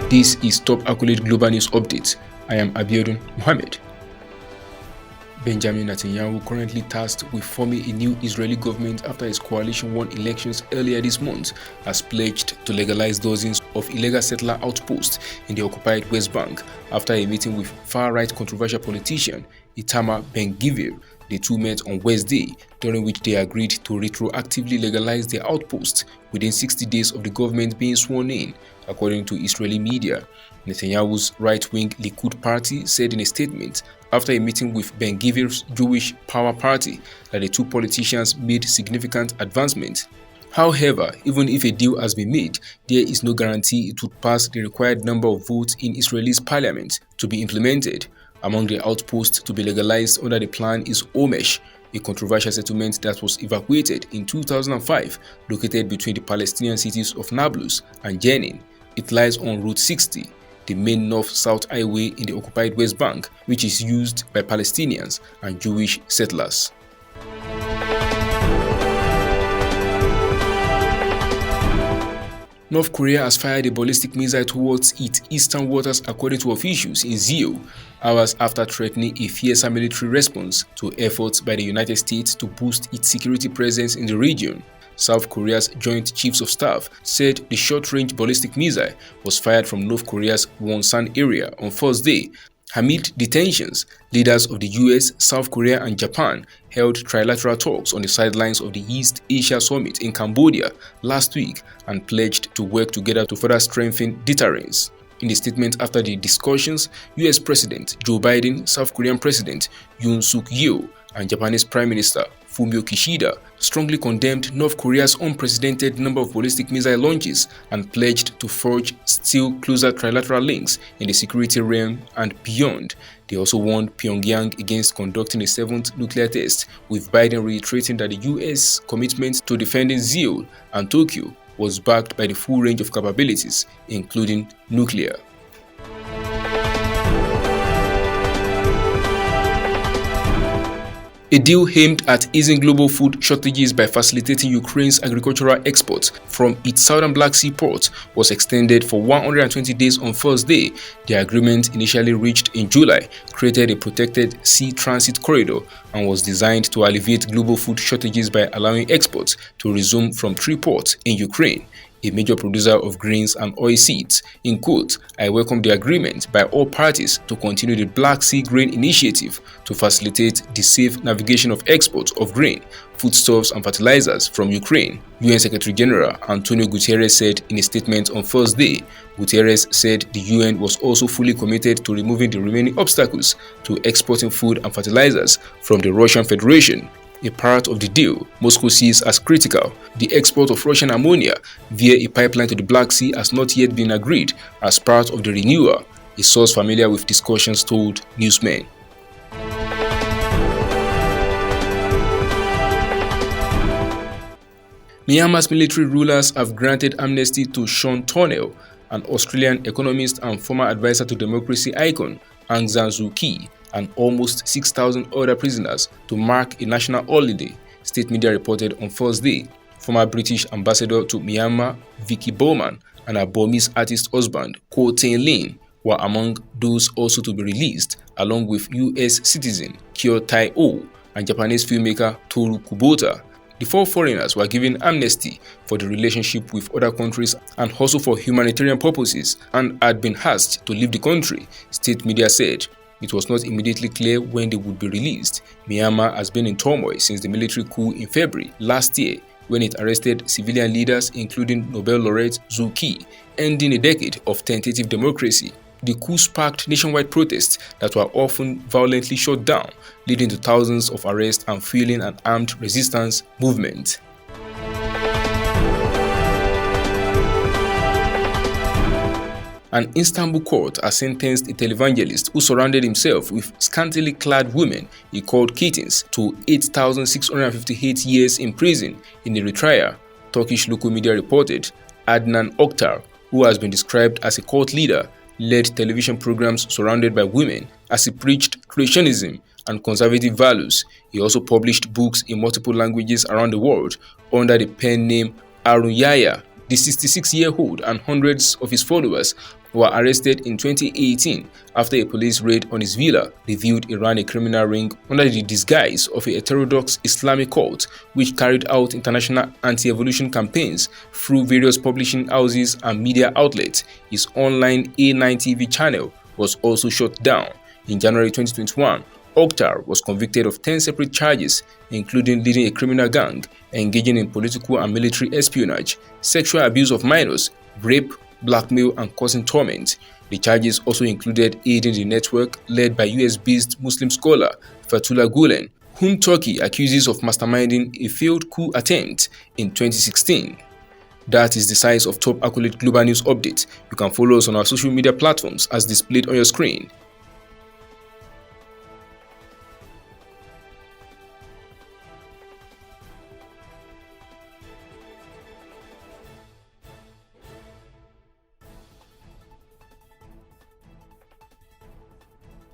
This is Top Accolade Global News Update. I am Abiodun Mohammed. Benjamin Netanyahu, currently tasked with forming a new Israeli government after his coalition won elections earlier this month, has pledged to legalize dozens of illegal settler outposts in the occupied West Bank after a meeting with far-right controversial politician Itamar Ben-Gvir. The two met on Wednesday, during which they agreed to retroactively legalize their outposts within 60 days of the government being sworn in, according to Israeli media. Netanyahu's right-wing Likud party said in a statement after a meeting with Ben-Gvir's Jewish Power Party that the two politicians made significant advancements. However, even if a deal has been made, there is no guarantee it would pass the required number of votes in Israel's parliament to be implemented. Among the outposts to be legalized under the plan is Omesh, a controversial settlement that was evacuated in 2005, located between the Palestinian cities of Nablus and Jenin. It lies on Route 60, the main north-south highway in the occupied West Bank, which is used by Palestinians and Jewish settlers. North Korea has fired a ballistic missile towards its eastern waters, according to officials in Seoul, hours after threatening a fiercer military response to efforts by the United States to boost its security presence in the region. South Korea's Joint Chiefs of Staff said the short-range ballistic missile was fired from North Korea's Wonsan area on Thursday. Amid the tensions, leaders of the US, South Korea and Japan held trilateral talks on the sidelines of the East Asia Summit in Cambodia last week and pledged to work together to further strengthen deterrence. In the statement after the discussions, US President Joe Biden, South Korean President Yoon Suk-yeol, and Japanese Prime Minister Fumio Kishida strongly condemned North Korea's unprecedented number of ballistic missile launches and pledged to forge still closer trilateral links in the security realm and beyond. They also warned Pyongyang against conducting a seventh nuclear test, with Biden reiterating that the US commitment to defending Seoul and Tokyo was backed by the full range of capabilities, including nuclear. A deal aimed at easing global food shortages by facilitating Ukraine's agricultural exports from its southern Black Sea port was extended for 120 days on Thursday. The agreement, initially reached in July, created a protected sea transit corridor and was designed to alleviate global food shortages by allowing exports to resume from three ports in Ukraine, a major producer of grains and oilseeds. In quote, "I welcome the agreement by all parties to continue the Black Sea Grain Initiative to facilitate the safe navigation of exports of grain, foodstuffs and fertilizers from Ukraine," UN Secretary General Antonio Guterres said in a statement on Thursday. Guterres said the UN was also fully committed to removing the remaining obstacles to exporting food and fertilizers from the Russian Federation. A part of the deal Moscow sees as critical. The export of Russian ammonia via a pipeline to the Black Sea has not yet been agreed as part of the renewal, a source familiar with discussions told newsmen. Myanmar's military rulers have granted amnesty to Sean Turnell, an Australian economist and former advisor to democracy icon Aung San Suu Kyi, and almost 6,000 other prisoners to mark a national holiday, state media reported on Thursday. Former British ambassador to Myanmar, Vicky Bowman, and her Burmese artist husband, Ko Tain Lin, were among those also to be released, along with US citizen Kyo Tai-o and Japanese filmmaker Toru Kubota. The four foreigners were given amnesty for the relationship with other countries and also for humanitarian purposes, and had been asked to leave the country, state media said. It was not immediately clear when they would be released. Myanmar has been in turmoil since the military coup in February last year, when it arrested civilian leaders including Nobel laureate Suu Kyi, ending a decade of tentative democracy. The coup sparked nationwide protests that were often violently shut down, leading to thousands of arrests and fueling an armed resistance movement. An Istanbul court has sentenced a televangelist who surrounded himself with scantily clad women he called kittens to 8,658 years in prison in the retrial, Turkish local media reported. Adnan Oktar, who has been described as a cult leader, led television programs surrounded by women as he preached creationism and conservative values. He also published books in multiple languages around the world under the pen name Arunyaya The 66-year-old and hundreds of his followers were arrested in 2018 after a police raid on his villa revealed he ran a criminal ring under the disguise of a heterodox Islamic cult which carried out international anti-evolution campaigns through various publishing houses and media outlets. His online A9 TV channel was also shut down. In January 2021, Oktar was convicted of 10 separate charges, including leading a criminal gang, engaging in political and military espionage, sexual abuse of minors, rape, blackmail, and causing torment. The charges also included aiding the network led by US-based Muslim scholar Fethullah Gulen, whom Turkey accuses of masterminding a failed coup attempt in 2016. That is the size of Top Accolade Global News Update. You can follow us on our social media platforms as displayed on your screen.